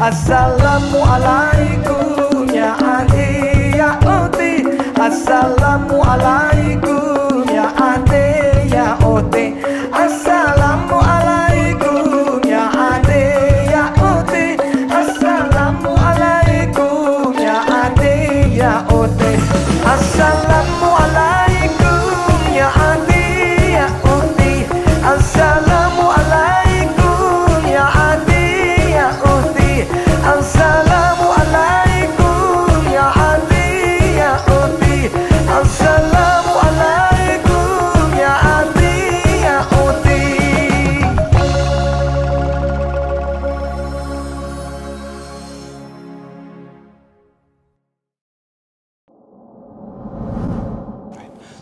Assalamualaikum ya adi ya oti. Assalamualaikum ya adi ya oti. Assalamualaikum ya adi ya oti. Assalamualaikum ya adi ya oti. Assalamualaikum ya adi ya oti. Assalamualaikum ya adi ya oti. Assalamualaikum ya adi ya oti. Assalamualaikum ya adi ya oti.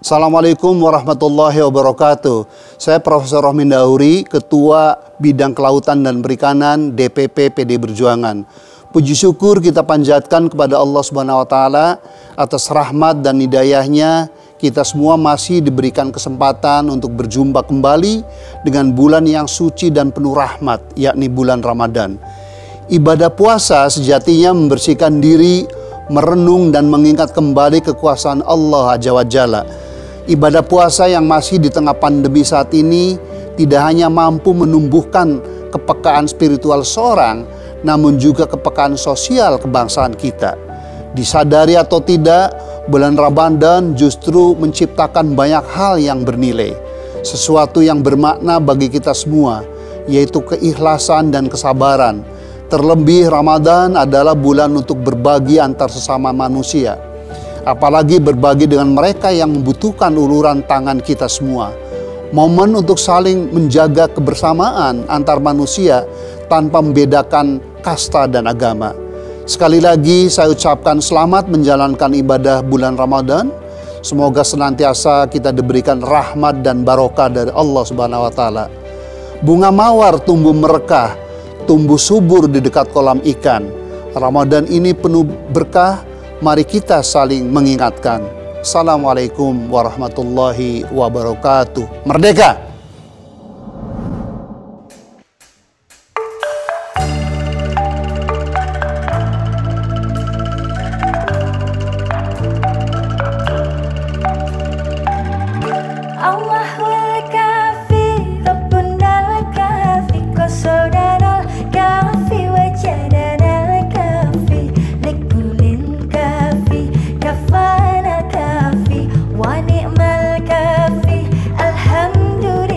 Assalamualaikum warahmatullahi wabarakatuh. Saya Profesor Rohmin Dauri, Ketua Bidang Kelautan dan Perikanan DPP PD Perjuangan. Puji syukur kita panjatkan kepada Allah Subhanahu wa taala atas rahmat dan hidayahnya. Kita semua masih diberikan kesempatan untuk berjumpa kembali dengan bulan yang suci dan penuh rahmat, yakni bulan Ramadan. Ibadah puasa sejatinya membersihkan diri, merenung dan mengingat kembali kekuasaan Allah Azza wa Jalla. Ibadah puasa yang masih di tengah pandemi saat ini tidak hanya mampu menumbuhkan kepekaan spiritual seorang, namun juga kepekaan sosial kebangsaan kita. Disadari atau tidak, bulan Ramadan justru menciptakan banyak hal yang bernilai, sesuatu yang bermakna bagi kita semua, yaitu keikhlasan dan kesabaran. Terlebih Ramadan adalah bulan untuk berbagi antar sesama manusia, apalagi berbagi dengan mereka yang membutuhkan uluran tangan kita semua. Momen untuk saling menjaga kebersamaan antar manusia tanpa membedakan kasta dan agama. Sekali lagi saya ucapkan selamat menjalankan ibadah bulan Ramadan. Semoga senantiasa kita diberikan rahmat dan barokah dari Allah Subhanahu wa taala. Bunga mawar tumbuh merekah, tumbuh subur di dekat kolam ikan. Ramadan ini penuh berkah, mari kita saling mengingatkan. Assalamualaikum warahmatullahi wabarakatuh. Merdeka! Allahul kafi, Rabbunal kafi, Qasadanal kafi, Wajadanal kafi, Likulin kafi, Kafana kafi, Wa ni'mal kafi, Alhamdulillah.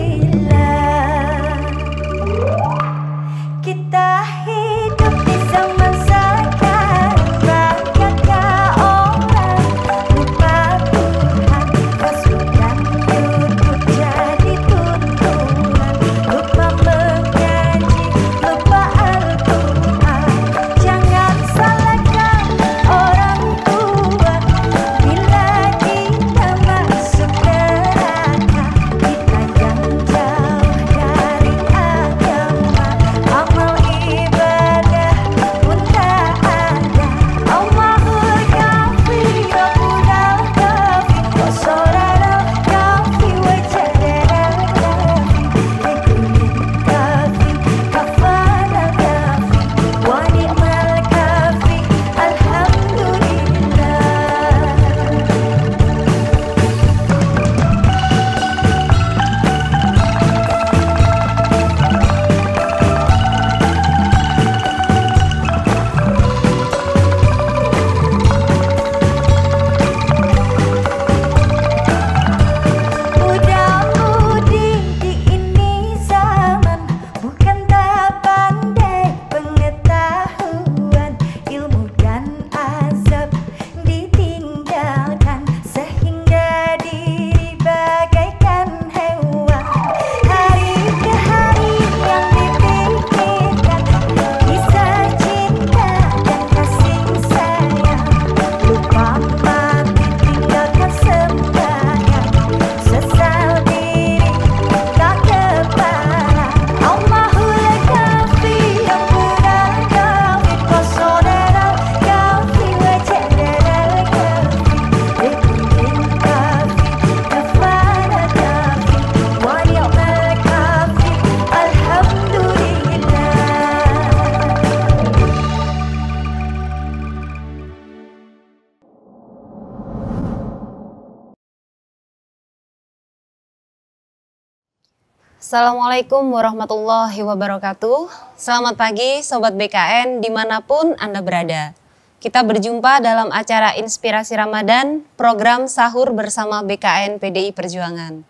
Assalamualaikum warahmatullahi wabarakatuh. Selamat pagi Sobat BKN dimanapun Anda berada. Kita berjumpa dalam acara Inspirasi Ramadan, program sahur bersama BKN PDI Perjuangan.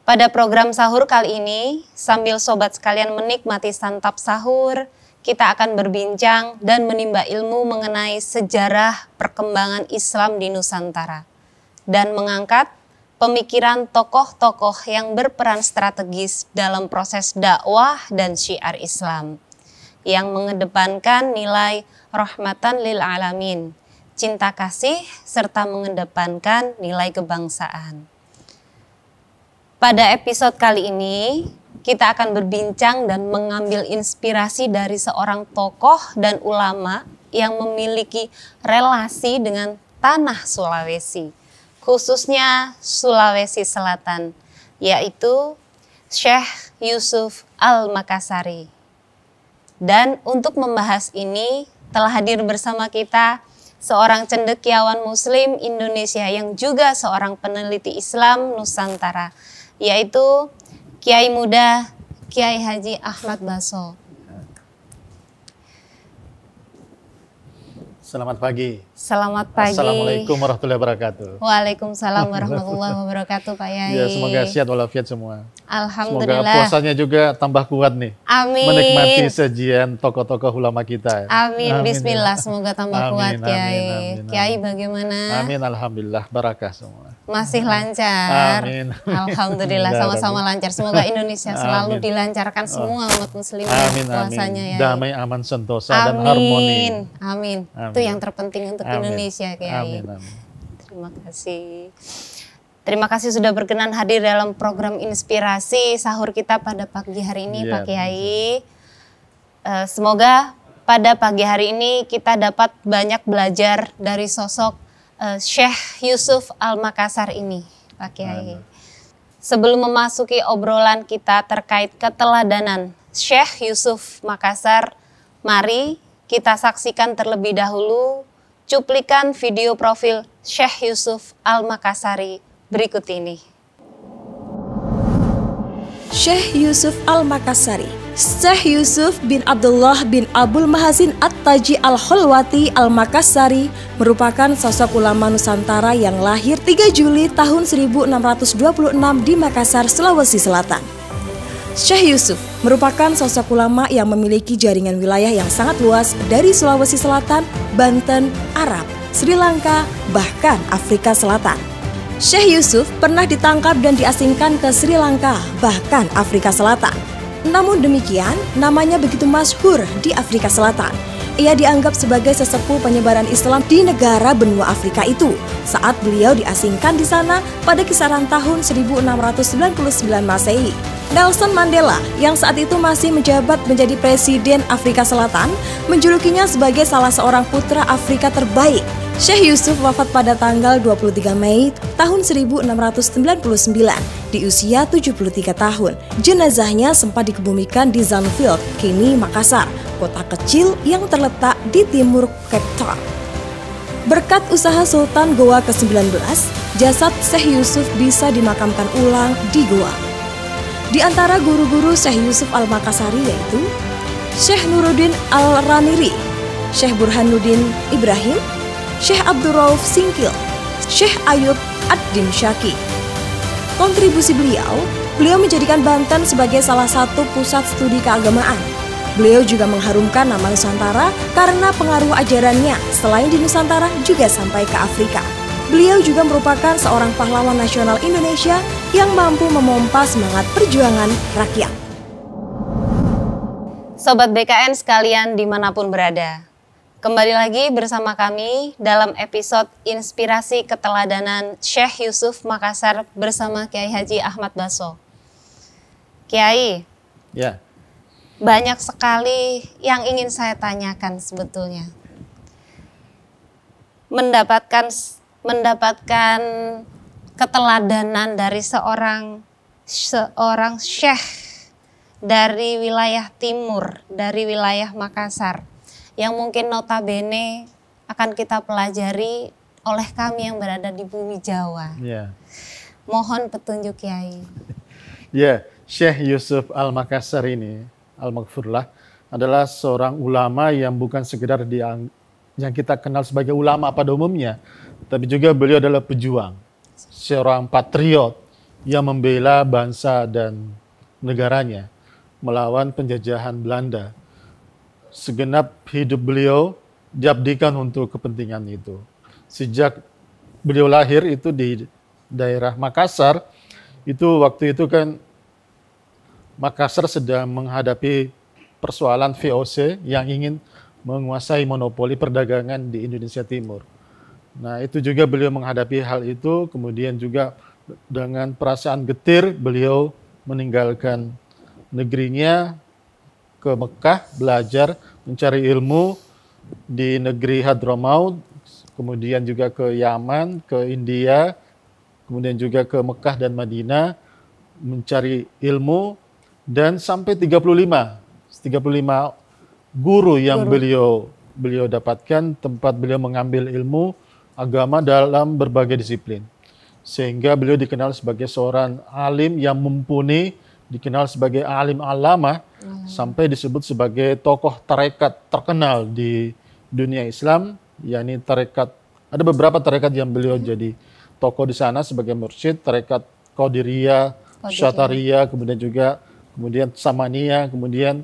Pada program sahur kali ini, sambil sobat sekalian menikmati santap sahur, kita akan berbincang dan menimba ilmu mengenai sejarah perkembangan Islam di Nusantara dan mengangkat pemikiran tokoh-tokoh yang berperan strategis dalam proses dakwah dan syiar Islam yang mengedepankan nilai rahmatan lil alamin, cinta kasih, serta mengedepankan nilai kebangsaan. Pada episode kali ini, kita akan berbincang dan mengambil inspirasi dari seorang tokoh dan ulama yang memiliki relasi dengan tanah Sulawesi, khususnya Sulawesi Selatan, yaitu Syekh Yusuf Al-Makassari. Dan untuk membahas ini telah hadir bersama kita seorang cendekiawan Muslim Indonesia yang juga seorang peneliti Islam Nusantara, yaitu Kiai Muda Kiai Haji Ahmad Baso. Selamat pagi. Selamat pagi. Assalamualaikum warahmatullahi wabarakatuh. Waalaikumsalam warahmatullahi wabarakatuh Pak Yai. Ya, semoga sehat walafiat semua. Alhamdulillah. Semoga puasanya juga tambah kuat nih. Amin. Menikmati sajian tokoh-tokoh ulama kita. Amin. Bismillah, semoga tambah kuat Kiai. Kiai bagaimana? Amin, alhamdulillah, barakah semua. Masih lancar. Amin. Alhamdulillah, sama-sama lancar. Semoga Indonesia selalu dilancarkan semua umat muslim puasanya ya. Damai, aman, sentosa dan harmoni. Amin. Itu yang terpenting untuk Indonesia Kiai. Amin. Terima kasih. Terima kasih sudah berkenan hadir dalam program Inspirasi Sahur kita pada pagi hari ini Pak Kiai. Semoga pada pagi hari ini kita dapat banyak belajar dari sosok Syekh Yusuf Al-Makassar ini Pak Kiai. Sebelum memasuki obrolan kita terkait keteladanan Syekh Yusuf Makassar, mari kita saksikan terlebih dahulu cuplikan video profil Syekh Yusuf Al-Makassari berikut ini. Syekh Yusuf Al-Makassari. Syekh Yusuf bin Abdullah bin Abdul Mahazin At-Taji Al-Kholwati Al-Makassari merupakan sosok ulama Nusantara yang lahir 3 Juli tahun 1626 di Makassar, Sulawesi Selatan. Syekh Yusuf merupakan sosok ulama yang memiliki jaringan wilayah yang sangat luas dari Sulawesi Selatan, Banten, Arab, Sri Lanka, bahkan Afrika Selatan. Syekh Yusuf pernah ditangkap dan diasingkan ke Sri Lanka, bahkan Afrika Selatan. Namun demikian, namanya begitu masyhur di Afrika Selatan. Ia dianggap sebagai sesepuh penyebaran Islam di negara benua Afrika itu saat beliau diasingkan di sana pada kisaran tahun 1699 Masehi. Nelson Mandela yang saat itu masih menjabat menjadi Presiden Afrika Selatan menjulukinya sebagai salah seorang putra Afrika terbaik. Syekh Yusuf wafat pada tanggal 23 Mei tahun 1699 di usia 73 tahun. Jenazahnya sempat dikebumikan di Zandvoort, kini Makassar, kota kecil yang terletak di timur Cape Town. Berkat usaha Sultan Goa ke-19, jasad Syekh Yusuf bisa dimakamkan ulang di Goa. Di antara guru-guru Syekh Yusuf Al-Makassari yaitu Syekh Nuruddin Al-Ramiri, Syekh Burhanuddin Ibrahim, Syekh Abdul Rauf Singkil, Syekh Ayub Ad-Dimsyaki. Kontribusi beliau menjadikan Banten sebagai salah satu pusat studi keagamaan. Beliau juga mengharumkan nama Nusantara karena pengaruh ajarannya selain di Nusantara juga sampai ke Afrika. Beliau juga merupakan seorang pahlawan nasional Indonesia yang mampu memompa semangat perjuangan rakyat. Sobat BKN sekalian dimanapun berada, kembali lagi bersama kami dalam episode Inspirasi Keteladanan Syekh Yusuf Makassar bersama Kiai Haji Ahmad Baso. Kiai, Ya. banyak sekali yang ingin saya tanyakan sebetulnya. Mendapatkan keteladanan dari seorang syekh dari wilayah timur, dari wilayah Makassar, yang mungkin notabene akan kita pelajari oleh kami yang berada di bumi Jawa. Ya. Mohon petunjuk Kiai. Ya, Syekh Yusuf Al-Makassar ini, Al-Maghfurlah, adalah seorang ulama yang bukan sekedar yang kita kenal sebagai ulama pada umumnya, tapi juga beliau adalah pejuang, seorang patriot yang membela bangsa dan negaranya melawan penjajahan Belanda. Segenap hidup beliau diabdikan untuk kepentingan itu. Sejak beliau lahir itu di daerah Makassar, itu waktu itu kan Makassar sedang menghadapi persoalan VOC yang ingin menguasai monopoli perdagangan di Indonesia Timur. Nah, itu juga beliau menghadapi hal itu, kemudian juga dengan perasaan getir beliau meninggalkan negerinya ke Mekah, belajar, mencari ilmu di negeri Hadramaut, kemudian juga ke Yaman, ke India, kemudian juga ke Mekah dan Madinah, mencari ilmu, dan sampai 35 guru yang beliau dapatkan, tempat beliau mengambil ilmu agama dalam berbagai disiplin. Sehingga beliau dikenal sebagai seorang alim yang mumpuni, dikenal sebagai alim alama, sampai disebut sebagai tokoh tarekat terkenal di dunia Islam, yakni tarekat, ada beberapa tarekat yang beliau jadi tokoh di sana sebagai mursyid, tarekat Qadiriyah, Syatariyah, kemudian Samaniyah, kemudian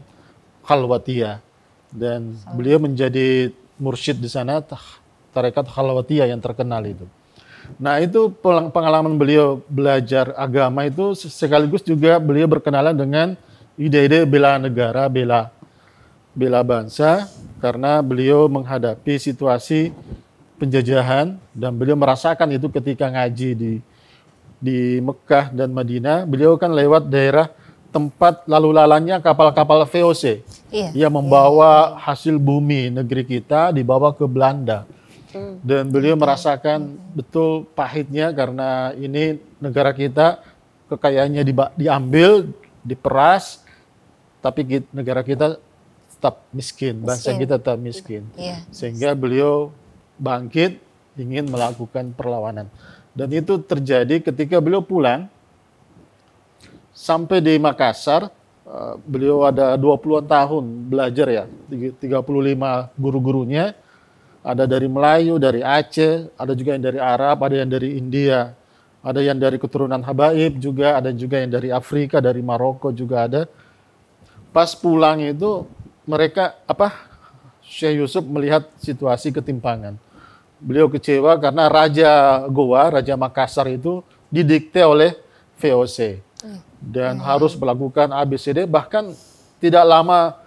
Khalwatiyah. Dan beliau menjadi mursyid di sana, tarekat Khalwatiyah yang terkenal itu. Nah, itu pengalaman beliau belajar agama itu, sekaligus juga beliau berkenalan dengan ide-ide bela negara, bela bangsa, karena beliau menghadapi situasi penjajahan dan beliau merasakan itu ketika ngaji di Mekah dan Madinah. Beliau kan lewat daerah tempat lalu lalanya kapal-kapal VOC yang membawa hasil bumi negeri kita dibawa ke Belanda. Dan beliau merasakan betul pahitnya, karena ini negara kita kekayaannya diambil, diperas, tapi negara kita tetap miskin, bangsa kita tetap miskin. Sehingga beliau bangkit, ingin melakukan perlawanan. Dan itu terjadi ketika beliau pulang. Sampai di Makassar, beliau ada 20-an tahun belajar ya, 35 guru-gurunya, ada dari Melayu, dari Aceh, ada juga yang dari Arab, ada yang dari India, ada yang dari keturunan Habaib juga, ada juga yang dari Afrika, dari Maroko juga ada. Pas pulang itu mereka Syekh Yusuf melihat situasi ketimpangan. Beliau kecewa karena Raja Goa, Raja Makassar itu didikte oleh VOC. Dan harus melakukan ABCD, bahkan tidak lama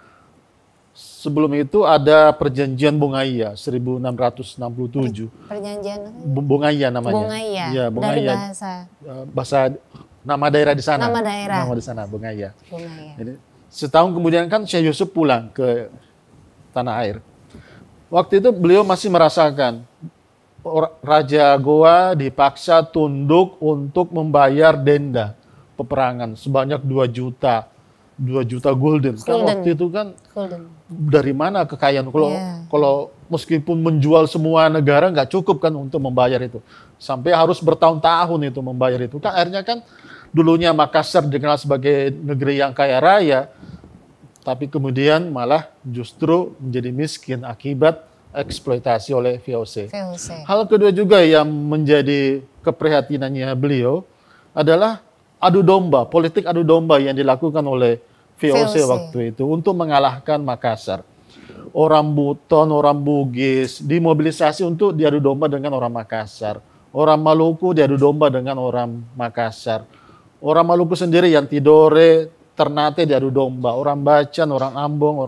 sebelum itu ada perjanjian Bongaya 1667. Perjanjian Bongaya namanya. Bongaya. Ya, Bongaya. Dari bahasa nama daerah di sana. Nama daerah. Nama di sana Bongaya. Bongaya. Jadi, setahun kemudian kan Syekh Yusuf pulang ke tanah air. Waktu itu beliau masih merasakan Raja Goa dipaksa tunduk untuk membayar denda peperangan sebanyak 2 juta gulden. Kan waktu itu kan dari mana kekayaan? Kalau meskipun menjual semua negara nggak cukup kan untuk membayar itu. Sampai harus bertahun-tahun itu membayar itu. Kan akhirnya kan dulunya Makassar dikenal sebagai negeri yang kaya raya, tapi kemudian malah justru menjadi miskin akibat eksploitasi oleh VOC. Hal kedua juga yang menjadi keprihatinannya beliau adalah politik adu domba yang dilakukan oleh VOC waktu itu untuk mengalahkan Makassar. Orang Buton, orang Bugis dimobilisasi untuk diadu domba dengan orang Makassar. Orang Maluku diadu domba dengan orang Makassar. Orang Maluku sendiri yang Tidore, Ternate diadu domba. Orang Bacan, orang Ambon,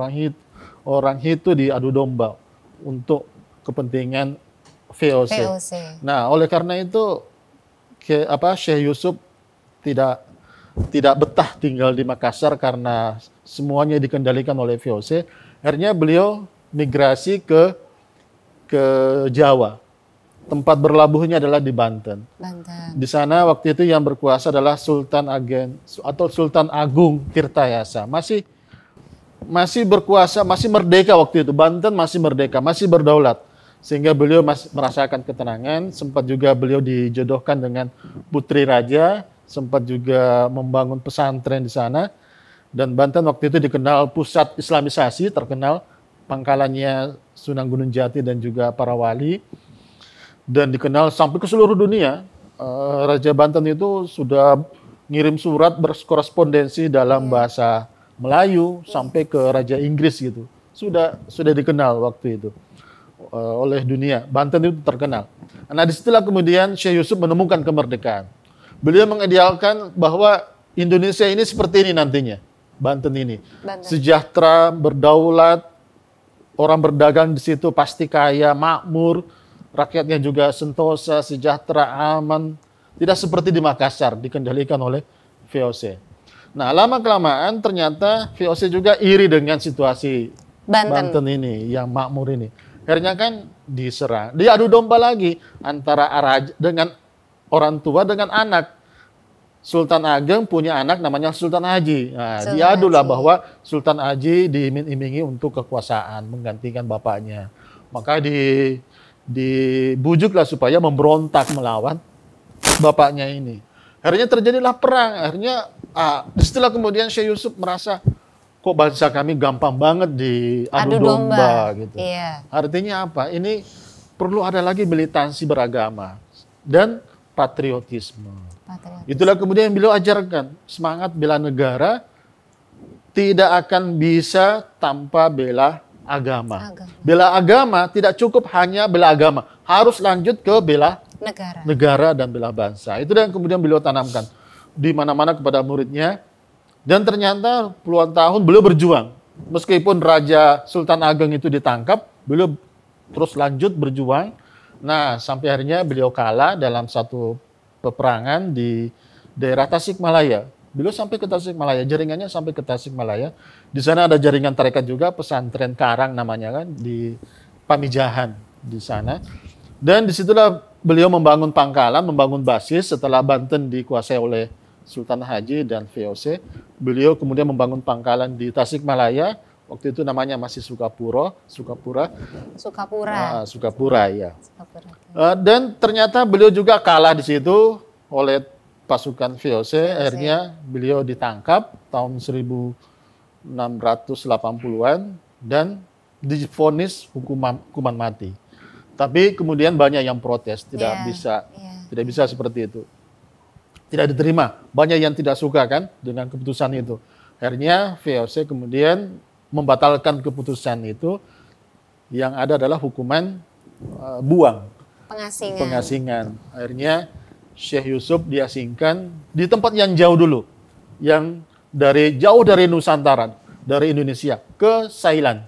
orang Hitu diadu domba untuk kepentingan VOC. Nah, oleh karena itu Syekh Yusuf tidak betah tinggal di Makassar karena semuanya dikendalikan oleh VOC. Akhirnya beliau migrasi ke Jawa. Tempat berlabuhnya adalah di Banten. Di sana waktu itu yang berkuasa adalah Sultan Agung Tirtayasa. Masih berkuasa, masih merdeka waktu itu. Banten masih merdeka, masih berdaulat. Sehingga beliau merasakan ketenangan. Sempat juga beliau dijodohkan dengan putri raja sempat juga membangun pesantren di sana. Dan Banten waktu itu dikenal pusat Islamisasi, terkenal pangkalannya Sunan Gunung Jati dan juga para wali. Dan dikenal sampai ke seluruh dunia. Raja Banten itu sudah ngirim surat berkorespondensi dalam bahasa Melayu sampai ke Raja Inggris gitu. Sudah dikenal waktu itu oleh dunia. Banten itu terkenal. Nah, disitulah kemudian Syekh Yusuf menemukan kemerdekaan. Beliau mengidealkan bahwa Indonesia ini seperti ini nantinya. Banten ini. Sejahtera, berdaulat, orang berdagang di situ pasti kaya, makmur, rakyatnya juga sentosa, sejahtera, aman. Tidak seperti di Makassar, dikendalikan oleh VOC. Nah, lama-kelamaan ternyata VOC juga iri dengan situasi Banten ini, yang makmur ini. Akhirnya kan diserang. Diadu domba lagi antara dengan orang tua dengan anak. Sultan Ageng punya anak namanya Sultan Haji. Nah, diadulah bahwa Sultan Haji diiming-imingi untuk kekuasaan, menggantikan bapaknya. Maka dibujuklah supaya memberontak melawan bapaknya ini. Akhirnya terjadilah perang. Akhirnya setelah kemudian Syekh Yusuf merasa, kok bangsa kami gampang banget diadu domba gitu. Iya. Artinya apa? Ini perlu ada lagi militansi beragama dan patriotisme. Itulah kemudian beliau ajarkan, semangat bela negara tidak akan bisa tanpa bela agama. Bela agama tidak cukup hanya bela agama, harus lanjut ke bela negara dan bela bangsa. Itu yang kemudian beliau tanamkan di mana-mana kepada muridnya. Dan ternyata puluhan tahun beliau berjuang. Meskipun Raja Sultan Ageng itu ditangkap, beliau terus lanjut berjuang. Nah, sampai akhirnya beliau kalah dalam satu peperangan di daerah Tasikmalaya. Beliau sampai ke Tasikmalaya, jaringannya sampai ke Tasikmalaya. Di sana ada jaringan tarekat juga, pesantren Karang namanya kan, di Pamijahan di sana. Dan disitulah beliau membangun pangkalan, membangun basis setelah Banten dikuasai oleh Sultan Haji dan VOC. Beliau kemudian membangun pangkalan di Tasikmalaya. Waktu itu namanya masih Sukapura ya. Dan ternyata beliau juga kalah di situ oleh pasukan VOC. Akhirnya beliau ditangkap tahun 1680-an dan divonis hukuman mati. Tapi kemudian banyak yang protes, tidak bisa seperti itu. Tidak diterima. Banyak yang tidak suka kan dengan keputusan itu. Akhirnya VOC kemudian membatalkan keputusan itu. Yang ada adalah hukuman buang, pengasingan. Akhirnya Syekh Yusuf diasingkan di tempat yang jauh dulu, yang jauh dari Nusantara, dari Indonesia ke Thailand,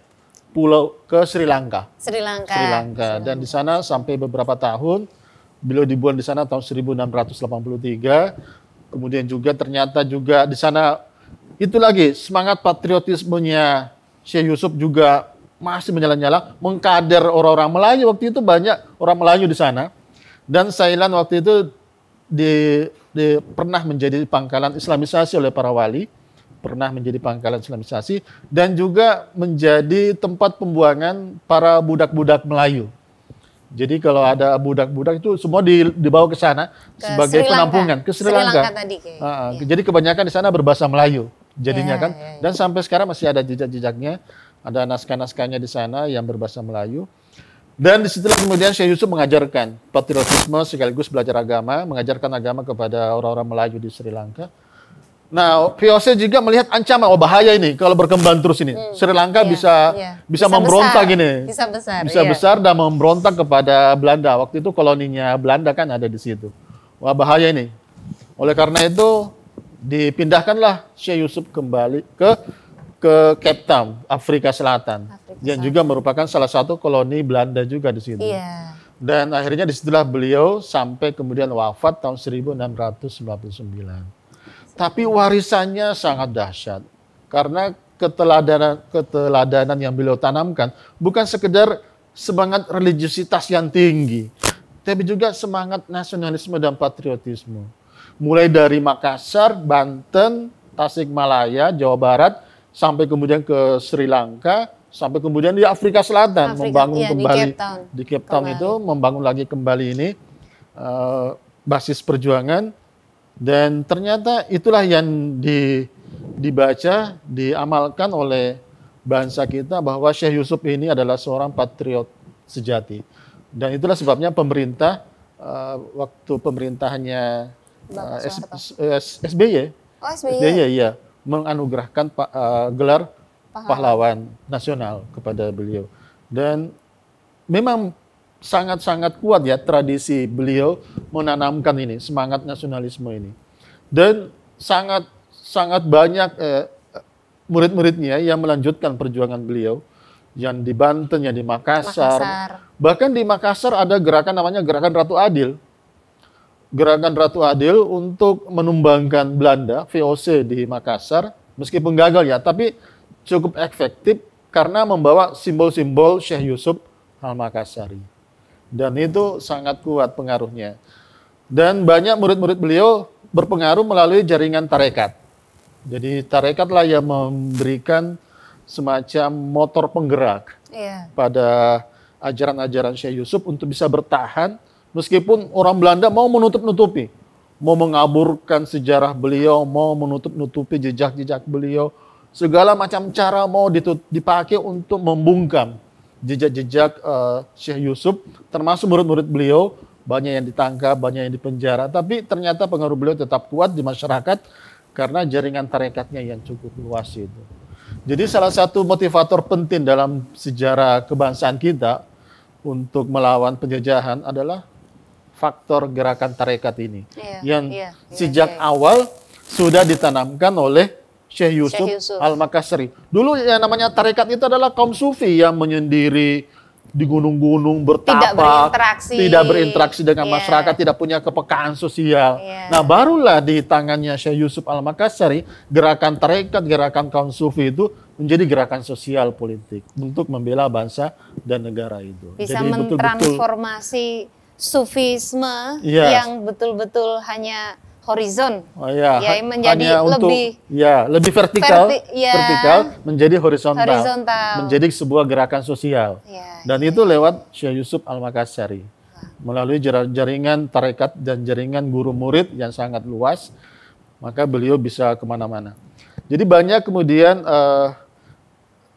ke Sri Lanka. Dan di sana sampai beberapa tahun. Beliau dibuang di sana tahun 1683. Kemudian juga ternyata juga di sana itu lagi semangat patriotismenya Syekh Yusuf juga masih menyala-nyala, mengkader orang-orang Melayu. Waktu itu banyak orang Melayu di sana. Dan Thailand waktu itu pernah menjadi pangkalan Islamisasi oleh para wali, pernah menjadi pangkalan Islamisasi, dan juga menjadi tempat pembuangan para budak-budak Melayu. Jadi kalau ada budak-budak itu semua dibawa ke sana sebagai penampungan ke Sri Lanka. Jadi kebanyakan di sana berbahasa Melayu jadinya kan. Dan sampai sekarang masih ada jejak-jejaknya, ada naskah-naskahnya di sana yang berbahasa Melayu. Dan disitulah kemudian Syekh Yusuf mengajarkan patriotisme sekaligus belajar agama, mengajarkan agama kepada orang-orang Melayu di Sri Lanka. Nah, VOC juga melihat ancaman, bahaya ini kalau berkembang terus ini. Sri Lanka bisa memberontak besar, ini. Bisa besar dan memberontak kepada Belanda. Waktu itu koloninya Belanda kan ada di situ. Wah, bahaya ini. Oleh karena itu dipindahkanlah Syekh Yusuf kembali ke Cape Town, Afrika Selatan. Yang juga merupakan salah satu koloni Belanda juga di situ. Dan akhirnya disitulah beliau sampai kemudian wafat tahun 1699. Tapi warisannya sangat dahsyat. Karena keteladanan yang beliau tanamkan bukan sekedar semangat religiusitas yang tinggi, tapi juga semangat nasionalisme dan patriotisme. Mulai dari Makassar, Banten, Tasikmalaya, Jawa Barat, sampai kemudian ke Sri Lanka, sampai kemudian di Afrika Selatan, membangun kembali di Cape Town itu, membangun lagi kembali ini basis perjuangan. Dan ternyata itulah yang dibaca, diamalkan oleh bangsa kita bahwa Syekh Yusuf ini adalah seorang patriot sejati. Dan itulah sebabnya pemerintah waktu pemerintahannya SBY, Oh, SBY. ya, menganugerahkan gelar pahlawan nasional kepada beliau. Dan memang sangat-sangat kuat ya tradisi beliau menanamkan ini, semangat nasionalisme ini. Dan sangat banyak murid-muridnya yang melanjutkan perjuangan beliau, yang di Banten, yang di Makassar. Bahkan di Makassar ada gerakan namanya Gerakan Ratu Adil. Gerakan Ratu Adil untuk menumbangkan Belanda, VOC di Makassar, meskipun gagal ya, tapi cukup efektif karena membawa simbol-simbol Syekh Yusuf Al-Makassari. Dan itu sangat kuat pengaruhnya. Dan banyak murid-murid beliau berpengaruh melalui jaringan tarekat. Jadi tarekatlah yang memberikan semacam motor penggerak pada ajaran-ajaran Syekh Yusuf untuk bisa bertahan meskipun orang Belanda mau menutup-nutupi, mau mengaburkan sejarah beliau, mau menutup-nutupi jejak-jejak beliau, segala macam cara mau dipakai untuk membungkam jejak-jejak Syekh Yusuf, termasuk murid-murid beliau, banyak yang ditangkap, banyak yang dipenjara, tapi ternyata pengaruh beliau tetap kuat di masyarakat karena jaringan tarekatnya yang cukup luas itu. Jadi salah satu motivator penting dalam sejarah kebangsaan kita untuk melawan penjajahan adalah faktor gerakan tarekat ini, yang sejak awal sudah ditanamkan oleh Syekh Yusuf Al-Makassari. Dulu yang namanya tarekat itu adalah kaum sufi yang menyendiri di gunung-gunung, bertapa, tidak berinteraksi dengan masyarakat, tidak punya kepekaan sosial. Nah, barulah di tangannya Syekh Yusuf Al-Makassari, gerakan tarekat, gerakan kaum sufi itu menjadi gerakan sosial politik untuk membela bangsa dan negara itu. Bisa jadi mentransformasi sufisme yang betul-betul hanya horizon, menjadi lebih vertikal, menjadi horizontal, menjadi sebuah gerakan sosial. Dan itu lewat Syekh Yusuf Al-Makassari melalui jaringan tarekat dan jaringan guru murid yang sangat luas, maka beliau bisa kemana-mana. Jadi banyak kemudian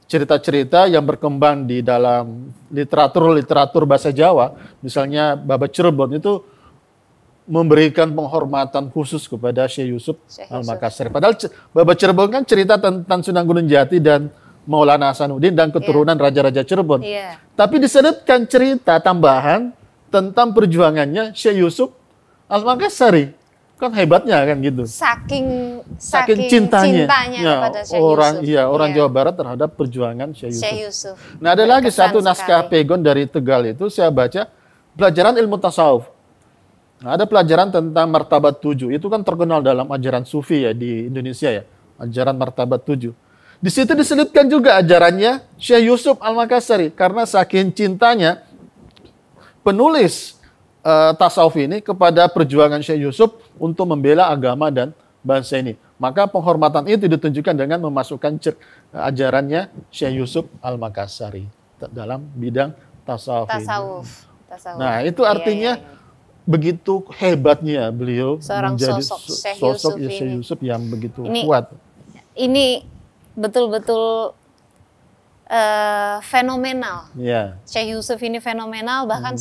cerita-cerita yang berkembang di dalam literatur bahasa Jawa, misalnya Baba Cirebon itu memberikan penghormatan khusus kepada Syekh Yusuf Al-Makassari. Padahal Baba Cirebon kan cerita tentang Sunan Gunung Jati dan Maulana Hasanuddin dan keturunan raja-raja Cirebon. Tapi diselipkan cerita tambahan tentang perjuangannya Syekh Yusuf Al-Makassari. Kan hebatnya kan gitu. Saking cintanya kepada Syekh Yusuf. Orang Jawa Barat terhadap perjuangan Syekh Yusuf. Nah, ada lagi satu naskah Pegon dari Tegal itu saya baca, pelajaran ilmu tasawuf. Nah, ada pelajaran tentang martabat 7. Itu kan terkenal dalam ajaran sufi ya di Indonesia ya. Ajaran martabat 7. Di situ diselipkan juga ajarannya Syekh Yusuf Al-Makassari. Karena saking cintanya penulis tasawuf ini kepada perjuangan Syekh Yusuf untuk membela agama dan bangsa ini. Maka penghormatan itu ditunjukkan dengan memasukkan ajarannya Syekh Yusuf Al-Makassari dalam bidang tasawuf. Nah, itu artinya begitu hebatnya beliau menjadi sosok Syekh Yusuf yang begitu kuat. Ini betul-betul fenomenal. Syekh Yusuf ini fenomenal, bahkan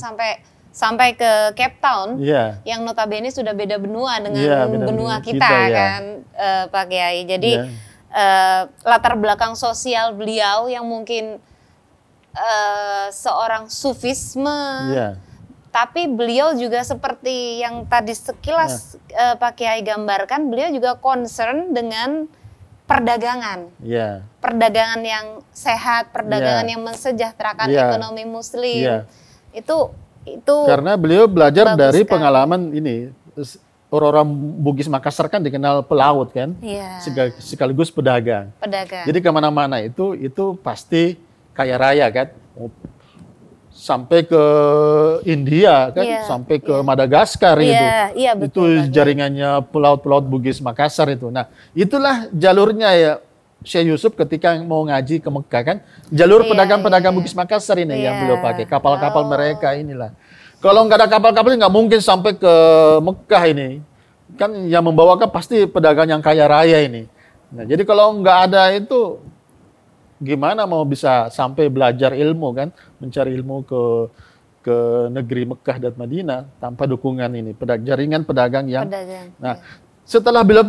sampai ke Cape Town, yang notabene sudah beda benua dengan benua kita kan, Pak Kiai. Jadi latar belakang sosial beliau yang mungkin seorang sufisme. Tapi beliau juga seperti yang tadi sekilas Pak Kiai gambarkan, beliau juga concern dengan perdagangan. Perdagangan yang sehat, perdagangan yang mensejahterakan ekonomi muslim. Itu karena beliau belajar dari pengalaman ini. Orang-orang Bugis Makassar kan dikenal pelaut kan, sekaligus pedagang. Jadi kemana-mana itu pasti kaya raya kan. Sampai ke India kan, sampai ke Madagaskar itu jaringannya pelaut-pelaut Bugis Makassar itu. Nah, itulah jalurnya ya Syekh Yusuf ketika mau ngaji ke Mekah kan, jalur pedagang-pedagang Bugis Makassar ini yang beliau pakai, kapal-kapal mereka inilah. Kalau nggak ada kapal-kapal nggak mungkin sampai ke Mekah ini. kan yang membawakan pasti pedagang yang kaya raya ini. Nah, jadi kalau nggak ada itu, gimana mau bisa sampai belajar ilmu kan, mencari ilmu ke negeri Mekah dan Madinah tanpa dukungan ini, jaringan pedagang yang. Nah, setelah beliau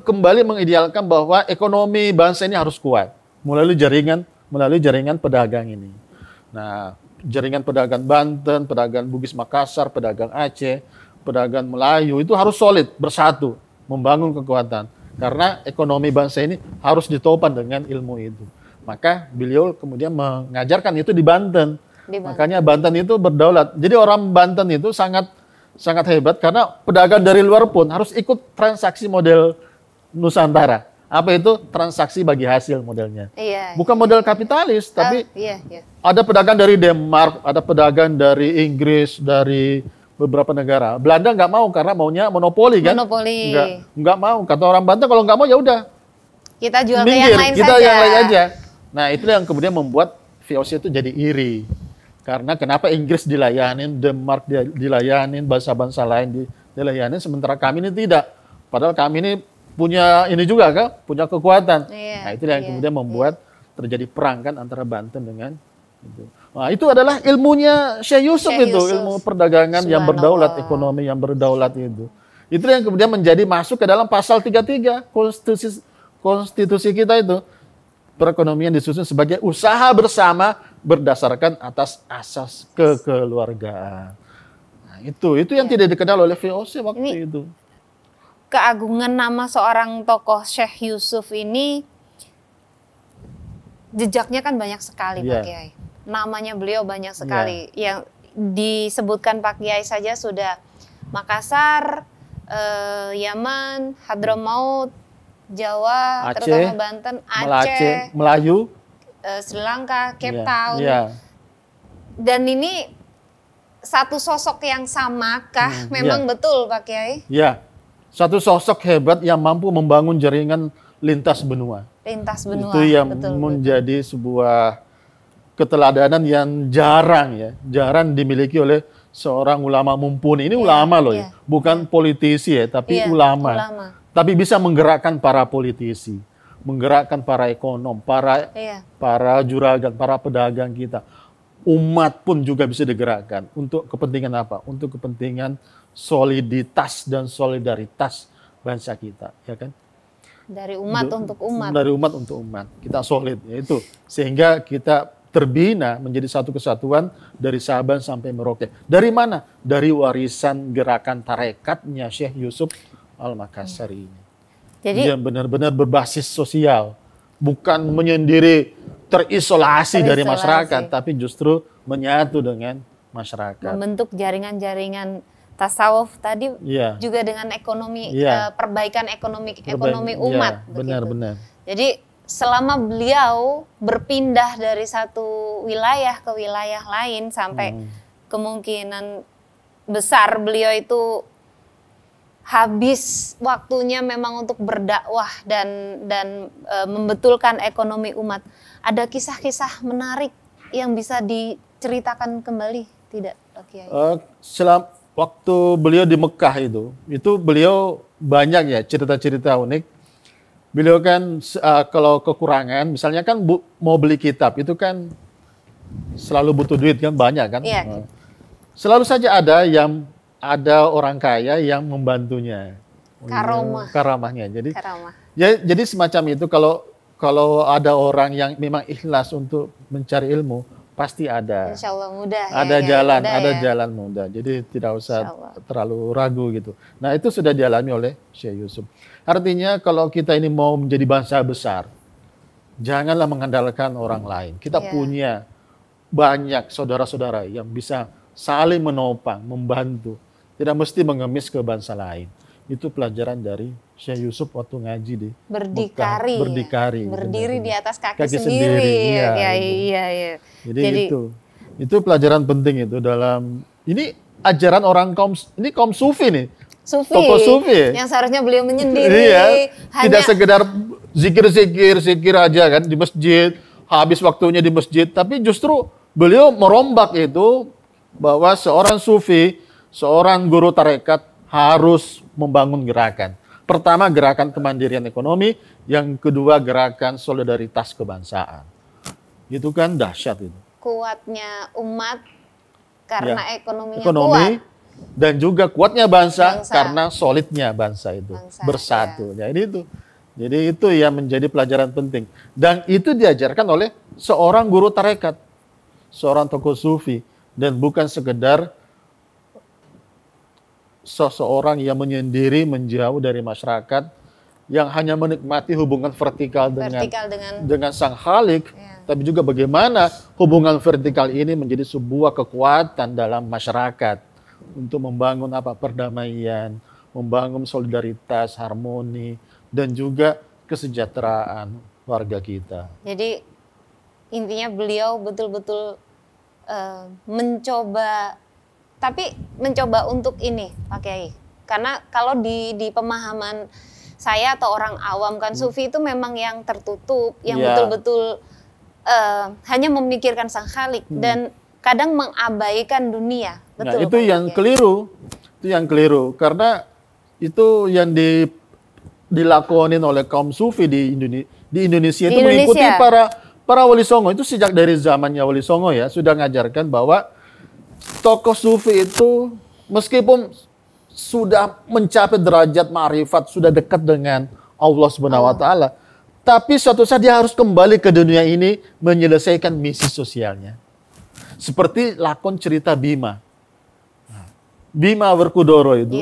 kembali mengidealkan bahwa ekonomi bangsa ini harus kuat melalui jaringan pedagang ini. Nah, jaringan pedagang Banten, pedagang Bugis Makassar, pedagang Aceh, pedagang Melayu itu harus solid, bersatu, membangun kekuatan. Karena ekonomi bangsa ini harus ditopang dengan ilmu itu. Maka beliau kemudian mengajarkan itu di Banten. Makanya Banten itu berdaulat. Jadi orang Banten itu sangat hebat karena pedagang dari luar pun harus ikut transaksi model Nusantara. Apa itu? Transaksi bagi hasil modelnya. Bukan model kapitalis, tapi ada pedagang dari Denmark, ada pedagang dari Inggris, dari beberapa negara. Belanda nggak mau karena maunya monopoli kan? Nggak mau. Kata orang Banten kalau nggak mau ya udah. Kita jual minggir, ke yang lain kita saja. yang lain aja. Nah itu yang kemudian membuat VOC itu jadi iri. Karena kenapa Inggris dilayanin, Denmark dilayanin, bangsa-bangsa lain dilayanin, sementara kami ini tidak. Padahal kami ini punya ini juga kan, punya kekuatan. Nah itu yang kemudian membuat terjadi perang kan antara Banten dengan itu. Nah itu adalah ilmunya Syekh Yusuf itu, ilmu perdagangan yang berdaulat, ekonomi yang berdaulat itu. Itu yang kemudian menjadi masuk ke dalam pasal 33 konstitusi kita itu. Perekonomian disusun sebagai usaha bersama berdasarkan atas asas kekeluargaan. Nah, itu yang tidak dikenal oleh VOC waktu itu. Keagungan nama seorang tokoh Syekh Yusuf ini jejaknya kan banyak sekali Pak Kiai. Namanya beliau banyak sekali. Yang disebutkan Pak Kiai saja sudah Makassar, Yaman, Hadramaut, Jawa, Aceh, terutama Banten, Aceh, Melayu, Sri Lanka, Cape Town. Dan ini satu sosok yang samakah? Memang betul Pak Kiai? Ya, satu sosok hebat yang mampu membangun jaringan lintas benua. Lintas benua. Itu yang menjadi sebuah keteladanan yang jarang dimiliki oleh seorang ulama mumpuni. Ini ulama loh ya, bukan politisi ya, tapi ulama. Tapi bisa menggerakkan para politisi, menggerakkan para ekonom, para juragan, para pedagang kita. Umat pun juga bisa digerakkan. Untuk kepentingan apa? Untuk kepentingan soliditas dan solidaritas bangsa kita, ya kan? Dari umat untuk umat. Dari umat untuk umat. Kita solid, yaitu sehingga kita terbina menjadi satu kesatuan dari Sabang sampai Merauke. Dari mana? Dari warisan gerakan tarekatnya Syekh Yusuf Al-Makassari ini. Jadi dia benar-benar berbasis sosial, bukan menyendiri terisolasi dari masyarakat, tapi justru menyatu dengan masyarakat. Membentuk jaringan-jaringan tasawuf tadi juga dengan ekonomi, perbaikan ekonomi umat. Benar-benar. Jadi selama beliau berpindah dari satu wilayah ke wilayah lain sampai kemungkinan besar beliau itu habis waktunya memang untuk berdakwah dan membetulkan ekonomi umat. Ada kisah-kisah menarik yang bisa diceritakan kembali, tidak Pak Kiai? Waktu beliau di Mekah itu beliau banyak ya cerita-cerita unik. Beliau kan kalau kekurangan, misalnya kan mau beli kitab itu kan selalu butuh duit kan, banyak kan. Selalu saja ada orang kaya yang membantunya. Karamahnya. Jadi semacam itu, kalau ada orang yang memang ikhlas untuk mencari ilmu, pasti ada. Insya Allah mudah. Ada jalan mudah. Jadi tidak usah terlalu ragu gitu. Nah itu sudah dialami oleh Syekh Yusuf. Artinya kalau kita ini mau menjadi bangsa besar, janganlah mengandalkan orang lain. Kita punya banyak saudara-saudara yang bisa saling menopang, membantu. Tidak mesti mengemis ke bangsa lain. Itu pelajaran dari Syekh Yusuf waktu ngaji di berdikari. Berdiri di atas kaki sendiri. Iya. Jadi itu pelajaran penting itu dalam ini ajaran orang kaum sufi nih. Tokoh sufi. Yang seharusnya beliau menyendiri. Tidak sekedar zikir aja kan di masjid, habis waktunya di masjid, tapi justru beliau merombak itu bahwa seorang sufi, seorang guru tarekat harus membangun gerakan. Pertama, gerakan kemandirian ekonomi, yang kedua gerakan solidaritas kebangsaan. Itu kan dahsyat itu. Kuatnya umat karena ekonominya Ekonomi kuat. dan juga kuatnya bangsa, Bangsa. karena solidnya bangsa itu Bangsa, bersatu. Ya, ini itu. Jadi itu yang menjadi pelajaran penting. Dan itu diajarkan oleh seorang guru tarekat, seorang tokoh sufi, dan bukan sekedar seseorang yang menyendiri menjauh dari masyarakat yang hanya menikmati hubungan vertikal dengan sang Khalik, tapi juga bagaimana hubungan vertikal ini menjadi sebuah kekuatan dalam masyarakat untuk membangun perdamaian, membangun solidaritas, harmoni, dan juga kesejahteraan warga kita. Jadi intinya beliau betul-betul mencoba, tapi mencoba untuk ini Pak Kiai. Karena kalau di pemahaman saya atau orang awam kan sufi itu memang yang tertutup, yang betul-betul hanya memikirkan sang Khalik dan kadang mengabaikan dunia. Betul. Nah, itu yang keliru. Itu yang keliru karena itu yang dilakonin oleh kaum sufi di Indonesia itu mengikuti para wali songo itu sejak dari zamannya wali songo ya sudah mengajarkan bahwa tokoh sufi itu meskipun sudah mencapai derajat ma'rifat, sudah dekat dengan Allah Subhanahu wa taala, tapi suatu saat dia harus kembali ke dunia ini menyelesaikan misi sosialnya. Seperti lakon cerita Bima. Bima Werkudara itu.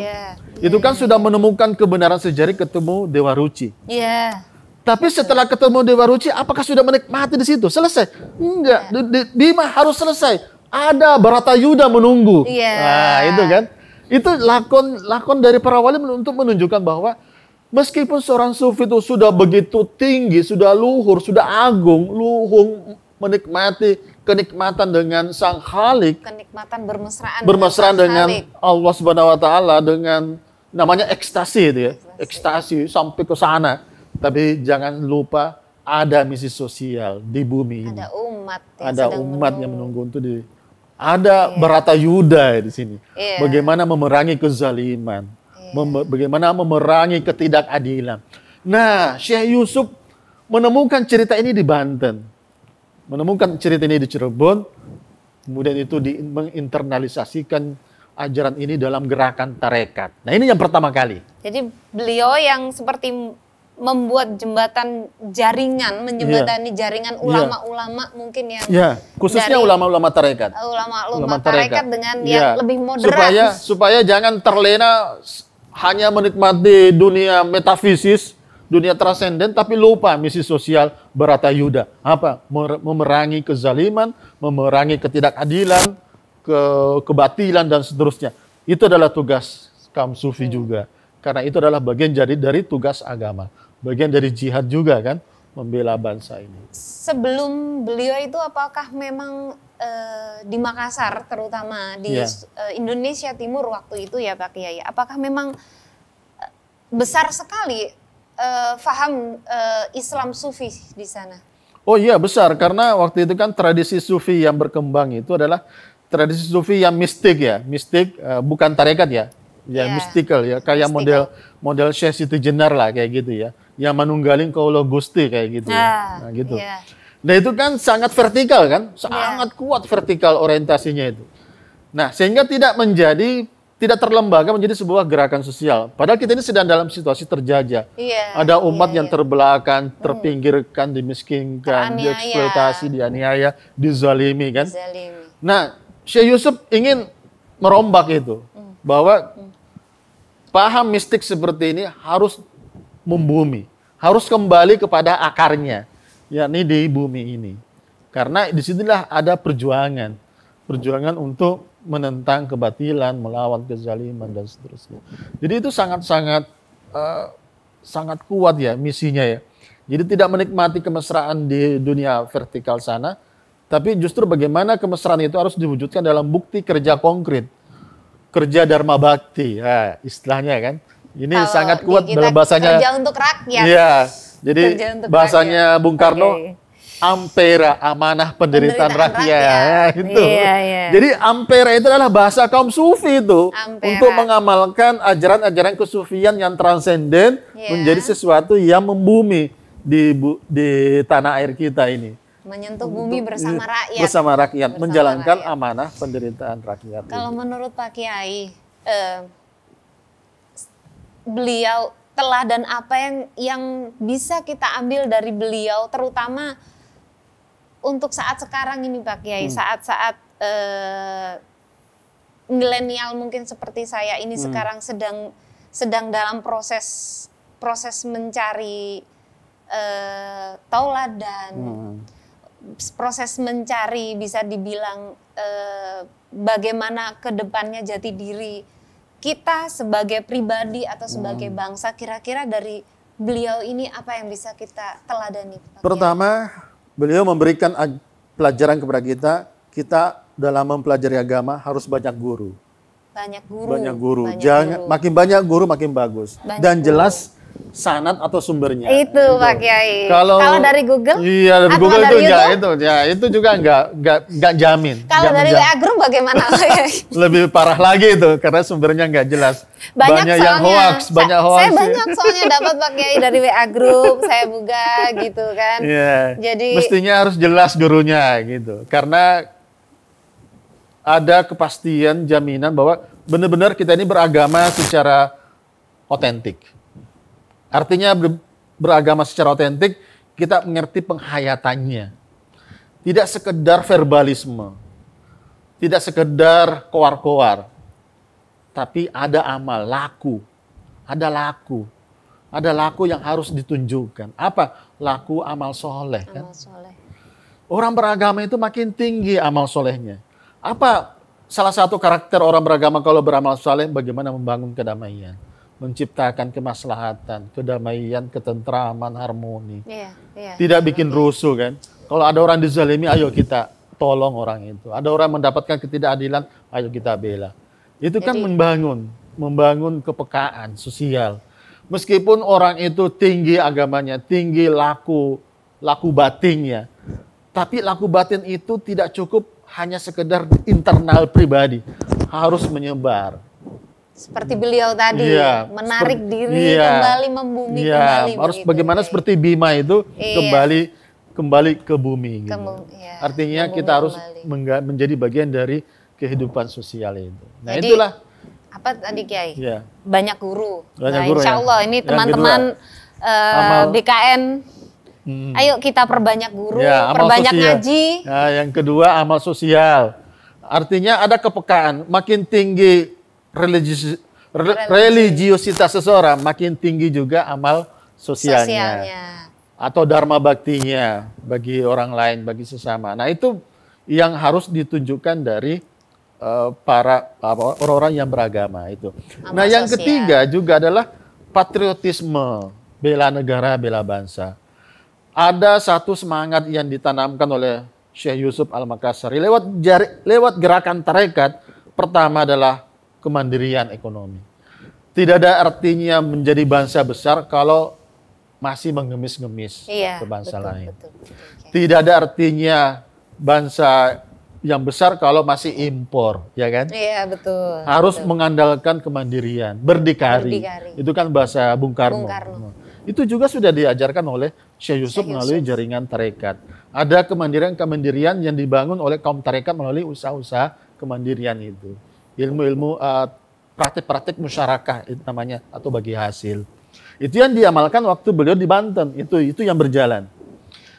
Itu kan sudah menemukan kebenaran sejarah, ketemu Dewa Ruci. Tapi setelah ketemu Dewa Ruci, apakah sudah menikmati di situ? Selesai? Enggak. Bima harus selesai. Ada Baratayuda menunggu. Nah, itu kan. Itu lakon dari para wali untuk menunjukkan bahwa meskipun seorang sufi itu sudah begitu tinggi, sudah luhur, sudah agung, luhung menikmati kenikmatan dengan sang Khalik, kenikmatan bermesraan dengan Allah Subhanahu wa taala, dengan namanya ekstasi itu ya. Ekstasi sampai ke sana. Tapi jangan lupa ada misi sosial di bumi ini. Ada umat yang menunggu untuk ada Baratayuda di sini. Bagaimana memerangi kezaliman, bagaimana memerangi ketidakadilan. Nah, Syekh Yusuf menemukan cerita ini di Banten, menemukan cerita ini di Cirebon, kemudian itu menginternalisasikan ajaran ini dalam gerakan tarekat. Nah, ini yang pertama kali. Jadi beliau yang seperti membuat jembatan jaringan, menjembatani jaringan ulama-ulama mungkin yang khususnya ulama-ulama tarekat. Ulama tarekat dengan yang lebih moderat. Supaya jangan terlena hanya menikmati dunia metafisis, dunia transenden, tapi lupa misi sosial Baratayuda. Apa? Memerangi kezaliman, memerangi ketidakadilan, kebatilan dan seterusnya. Itu adalah tugas kaum sufi juga. Karena itu adalah bagian dari tugas agama. Bagian dari jihad juga kan, membela bangsa ini. Sebelum beliau itu apakah memang di Makassar terutama di Indonesia Timur waktu itu ya Pak Kiai, apakah memang besar sekali faham Islam sufi di sana? Oh iya besar, karena waktu itu kan tradisi sufi yang berkembang itu adalah tradisi sufi yang mistik ya. Mistik bukan tarekat ya. Mystical ya, kayak model Syekh Siti Jenar lah kayak gitu ya, yang manunggaling kaulo Gusti kayak gitu ya. Nah gitu. Nah itu kan sangat vertikal kan, sangat kuat vertikal orientasinya itu. Nah sehingga tidak terlembaga menjadi sebuah gerakan sosial. Padahal kita ini sedang dalam situasi terjajah. Ada umat yang terbelakang, terpinggirkan, dimiskinkan, dieksploitasi, dianiaya, dizalimi kan. Nah Syekh Yusuf ingin merombak itu, bahwa paham mistik seperti ini harus membumi, harus kembali kepada akarnya, yakni di bumi ini. Karena disinilah ada perjuangan untuk menentang kebatilan, melawan kezaliman dan seterusnya. Jadi itu sangat kuat ya misinya ya. Jadi tidak menikmati kemesraan di dunia vertikal sana, tapi justru bagaimana kemesraan itu harus diwujudkan dalam bukti kerja konkret. Kerja Dharma Bakti, istilahnya kan. Ini sangat kuat dalam bahasanya. Kerja untuk rakyat. Iya, jadi bahasanya Bung Karno, Ampera, amanah penderitaan rakyat. Itu. Iya, iya. Jadi ampera itu adalah bahasa kaum sufi itu Ampera. untuk mengamalkan ajaran-ajaran kesufian yang transenden Iya. menjadi sesuatu yang membumi di tanah air kita ini. Menyentuh bumi bersama rakyat. Bersama rakyat, Bersama menjalankan rakyat. amanah penderitaan rakyat. Kalau menurut Pak Kiai, beliau teladan apa yang bisa kita ambil dari beliau, terutama untuk saat sekarang ini Pak Kiai, saat-saat milenial mungkin seperti saya ini sekarang sedang dalam proses mencari tauladan, proses mencari bisa dibilang bagaimana ke depannya jati diri kita sebagai pribadi atau sebagai bangsa. Kira-kira dari beliau ini apa yang bisa kita teladani, Pak Kiai? Pertama, beliau memberikan pelajaran kepada kita dalam mempelajari agama harus banyak guru. Banyak guru. Banyak guru. banyak Jangan guru. makin banyak guru makin bagus. Banyak Dan guru. jelas sanad atau sumbernya. Itu Pak Kiai. Kalau dari Google? Iya, dari Atau Google dari itu enggak YouTube? itu. Ya, itu juga enggak jamin. Kalau Nggak dari menjamin. WA Group bagaimana Pak Kiai? Lebih parah lagi itu karena sumbernya enggak jelas. Banyak yang soalnya. hoax, banyak hoax. Saya banyak soalnya dapat Pak Kiai dari WA Group, saya buka gitu kan. Iya. Jadi Mestinya harus jelas gurunya gitu. Karena ada kepastian jaminan bahwa benar-benar kita ini beragama secara otentik. Artinya beragama secara otentik, kita mengerti penghayatannya. Tidak sekedar verbalisme. Tidak sekedar koar-koar. Tapi ada amal, laku. Ada laku. Ada laku yang harus ditunjukkan. Apa? Laku amal soleh. Kan? amal soleh. Orang beragama itu makin tinggi amal solehnya. Apa salah satu karakter orang beragama kalau beramal soleh? Bagaimana membangun kedamaian. Menciptakan kemaslahatan, kedamaian, ketentraman, harmoni. Iya, iya. Tidak bikin rusuh kan. Kalau ada orang dizalimi, ayo kita tolong orang itu. Ada orang mendapatkan ketidakadilan, ayo kita bela. Itu kan Jadi- membangun kepekaan sosial. Meskipun orang itu tinggi agamanya, tinggi laku batinnya. Tapi laku batin itu tidak cukup hanya sekedar internal pribadi. Harus menyebar. Seperti beliau tadi, Iya, menarik diri iya. kembali, membumi Iya, kembali. harus begitu, bagaimana Kiai. seperti Bima itu Iya. kembali ke bumi. Gitu. Iya, Artinya membumi kita harus kembali. menjadi bagian dari kehidupan sosial itu. Nah Jadi, itulah. Apa tadi Kiai? Ya. Banyak guru. Banyak Nah, guru, insya ya. Allah ini Yang teman-teman Amal- BKN, ayo kita perbanyak guru, Ya, amal perbanyak sosial. ngaji. Nah, yang kedua amal sosial. Artinya ada kepekaan. Makin tinggi religiositas seseorang, makin tinggi juga amal sosialnya. Atau dharma baktinya bagi orang lain, bagi sesama. Nah itu yang harus ditunjukkan dari orang-orang yang beragama itu. Amal Nah yang sosial. ketiga juga adalah patriotisme, bela negara, bela bangsa. Ada satu semangat yang ditanamkan oleh Syekh Yusuf Al-Makassari lewat gerakan tarekat. Pertama adalah kemandirian ekonomi. Tidak ada artinya menjadi bangsa besar kalau masih mengemis-ngemis Iya, ke bangsa betul, lain. betul, Kiai. Tidak ada artinya bangsa yang besar kalau masih impor, ya kan? Iya betul. Harus betul. mengandalkan kemandirian, berdikari. Berdikari. Itu kan bahasa Bung Karno. Bung Karno. Itu juga sudah diajarkan oleh Syekh Yusuf Syekh melalui Yusuf. jaringan tarekat. Ada kemandirian-kemandirian yang dibangun oleh kaum tarekat melalui usaha-usaha kemandirian itu. Ilmu-ilmu praktik-praktik musyarakah itu namanya, atau bagi hasil. Itu yang diamalkan waktu beliau di Banten. Itu yang berjalan.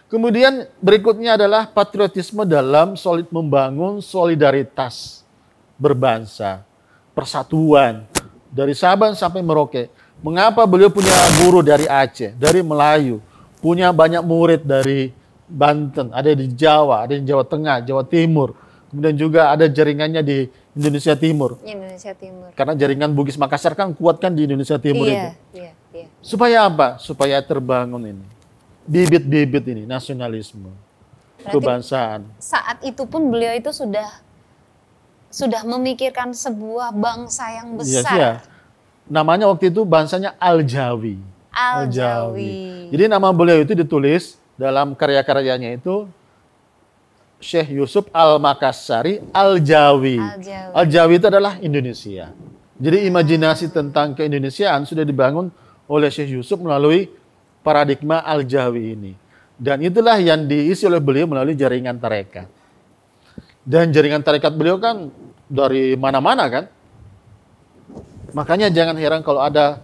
Kemudian berikutnya adalah patriotisme dalam membangun solidaritas berbangsa, persatuan dari Sabang sampai Merauke. Mengapa beliau punya guru dari Aceh, dari Melayu, punya banyak murid dari Banten, ada di Jawa, ada di Jawa Tengah, Jawa Timur, kemudian juga ada jaringannya di Indonesia Timur. Indonesia Timur. Karena jaringan Bugis Makassar kan kuat kan di Indonesia Timur itu. Iya. Supaya apa? Supaya terbangun ini. Bibit-bibit ini, nasionalisme, kebangsaan. Saat itu pun beliau itu sudah memikirkan sebuah bangsa yang Iya, besar. iya. Namanya waktu itu bangsanya Al-Jawi. Al-Jawi. Jadi nama beliau itu ditulis dalam karya-karyanya itu Syekh Yusuf Al-Makassari Al-Jawi. Al-Jawi. Al-Jawi itu adalah Indonesia. Jadi imajinasi tentang keindonesiaan sudah dibangun oleh Syekh Yusuf melalui paradigma Al-Jawi ini. Dan itulah yang diisi oleh beliau melalui jaringan tarekat. Dan jaringan tarekat beliau kan dari mana-mana kan. Makanya jangan heran kalau ada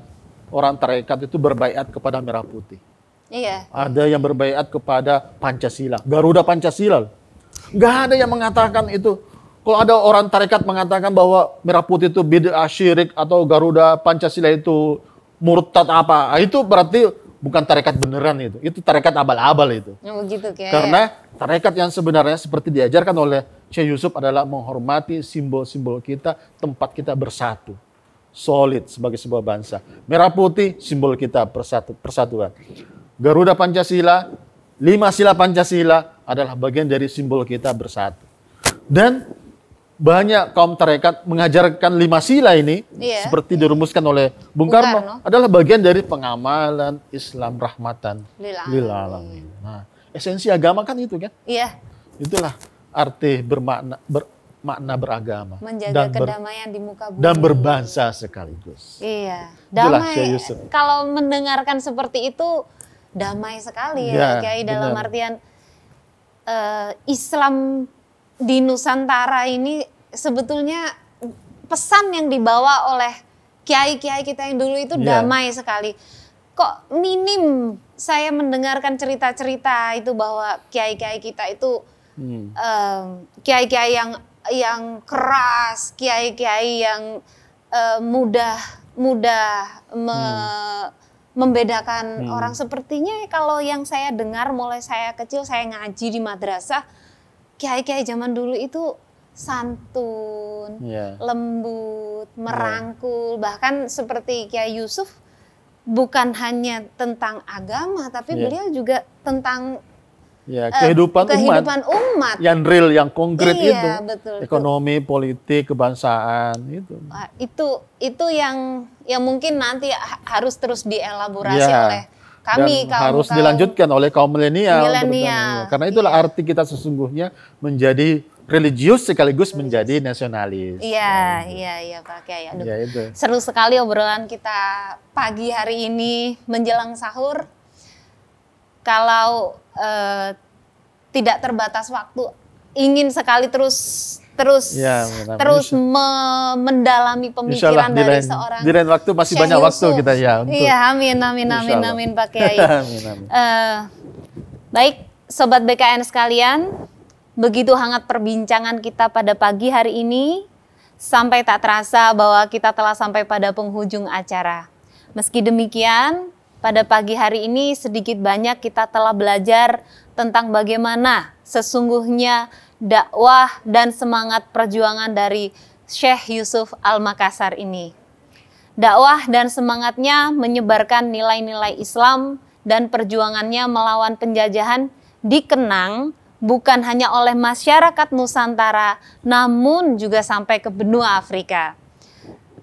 orang tarekat itu berbaiat kepada merah putih. Iya. Ada yang berbaiat kepada Pancasila, Garuda Pancasila. Nggak ada yang mengatakan itu. Kalau ada orang tarekat mengatakan bahwa merah putih itu bid'ah syirik atau Garuda Pancasila itu murtad apa, itu berarti bukan tarekat beneran itu. Itu tarekat abal-abal itu. Oh, gitu kayak. Karena tarekat yang sebenarnya seperti diajarkan oleh Syekh Yusuf adalah menghormati simbol-simbol kita, tempat kita bersatu. Solid sebagai sebuah bangsa. Merah putih simbol kita persatuan. Garuda Pancasila, 5 sila Pancasila adalah bagian dari simbol kita bersatu. Dan banyak kaum tarekat mengajarkan 5 sila ini, Iya. seperti dirumuskan oleh Bung Karno, adalah bagian dari pengamalan Islam rahmatan lil alamin. Nah, esensi agama kan itu kan? Iya. Itulah arti bermakna beragama Menjaga kedamaian di muka bumi. dan berbangsa sekaligus. Iya. Itulah Damai. Syekh Yusuf. Kalau mendengarkan seperti itu damai sekali ya, Ya, Kiai, dalam benar. artian Islam di Nusantara ini sebetulnya pesan yang dibawa oleh kiai-kiai kita yang dulu itu Ya. damai sekali. Kok minim saya mendengarkan cerita-cerita itu bahwa kiai-kiai kita itu kiai-kiai yang keras, kiai-kiai yang mudah membedakan orang. Sepertinya kalau yang saya dengar mulai saya kecil, saya ngaji di madrasah, kiai-kiai zaman dulu itu santun, Ya. lembut, merangkul, bahkan seperti Kiai Yusuf bukan hanya tentang agama, tapi Ya. beliau juga tentang Ya, kehidupan umat. yang real, yang konkret Iya, itu. betul. Ekonomi, politik, kebangsaan itu. Wah, itu yang mungkin nanti harus terus dielaborasi Ya. oleh kami, Dan harus dilanjutkan oleh kaum milenial. Milenial, Karena itulah iya. arti kita sesungguhnya menjadi religius sekaligus menjadi nasionalis. Iya Pak Kiai. Aduh, Ya, itu. seru sekali obrolan kita pagi hari ini menjelang sahur. Kalau tidak terbatas waktu, ingin sekali terus Ya, mendalami Insyaallah pemikiran di dari lain- seorang di lain waktu masih Syekh banyak waktu Yusuf. kita ya untuk Iya, amin Insyaallah. Pak Kiai. Amin, amin. Baik, sobat BKN sekalian, begitu hangat perbincangan kita pada pagi hari ini, sampai tak terasa bahwa kita telah sampai pada penghujung acara. Meski demikian, pada pagi hari ini sedikit banyak kita telah belajar tentang bagaimana sesungguhnya dakwah dan semangat perjuangan dari Syekh Yusuf Al-Makassar ini. Dakwah dan semangatnya menyebarkan nilai-nilai Islam dan perjuangannya melawan penjajahan dikenang bukan hanya oleh masyarakat Nusantara, namun juga sampai ke benua Afrika.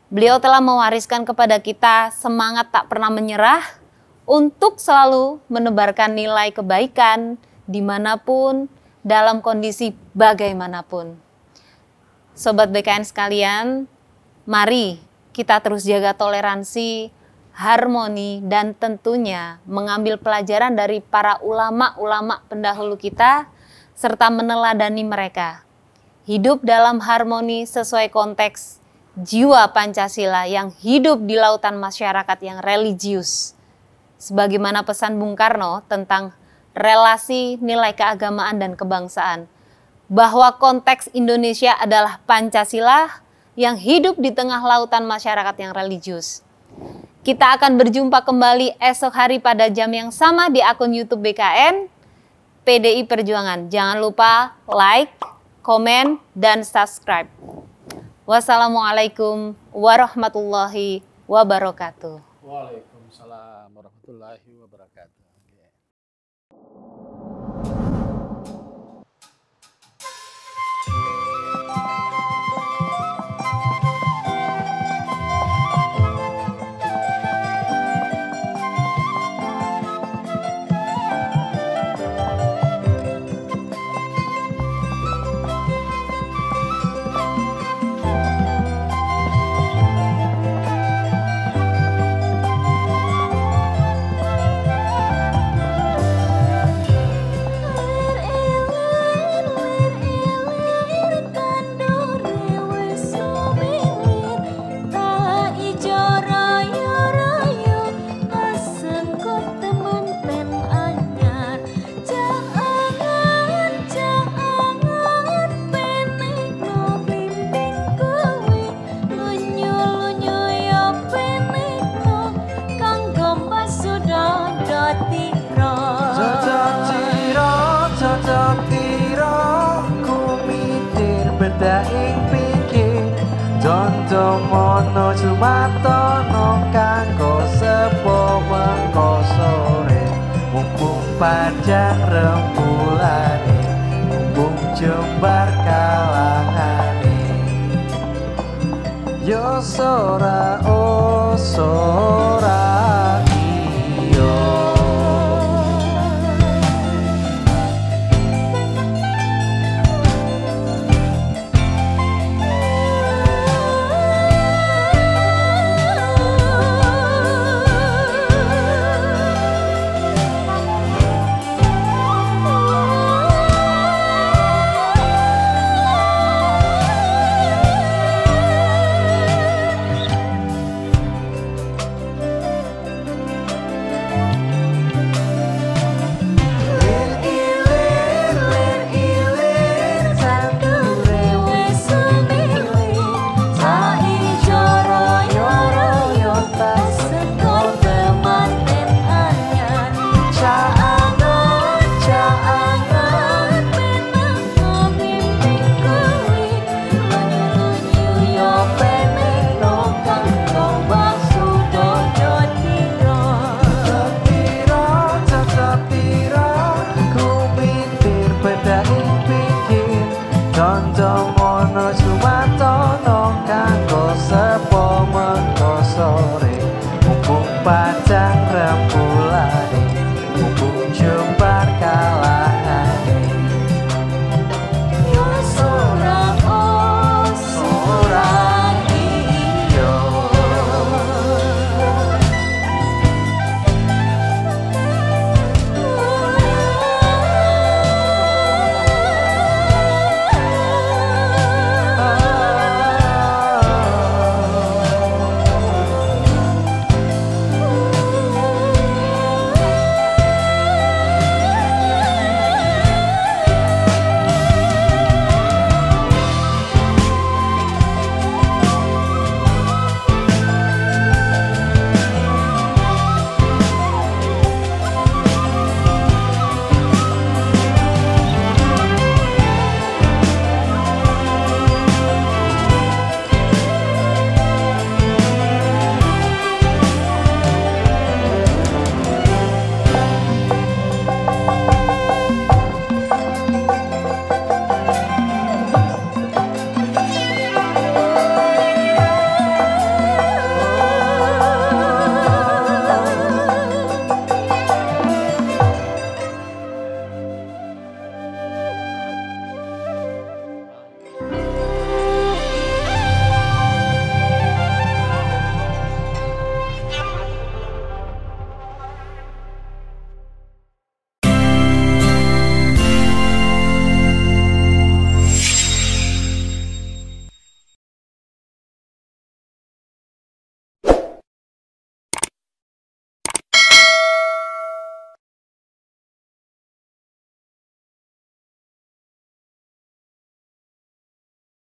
Beliau telah mewariskan kepada kita semangat tak pernah menyerah untuk selalu menebarkan nilai kebaikan dimanapun, dalam kondisi bagaimanapun. Sobat BKN sekalian, mari kita terus jaga toleransi, harmoni, dan tentunya mengambil pelajaran dari para ulama-ulama pendahulu kita, serta meneladani mereka. Hidup dalam harmoni sesuai konteks jiwa Pancasila yang hidup di lautan masyarakat yang religius. Sebagaimana pesan Bung Karno tentang relasi nilai keagamaan dan kebangsaan. Bahwa konteks Indonesia adalah Pancasila yang hidup di tengah lautan masyarakat yang religius. Kita akan berjumpa kembali esok hari pada jam yang sama di akun YouTube BKN PDI Perjuangan. Jangan lupa like, komen, dan subscribe. Wassalamualaikum warahmatullahi wabarakatuh. Waalaikumsalam warahmatullahi wabarakatuh. sore mumpung panjang rembulane mumpung jembar kalangane yo sora oh sora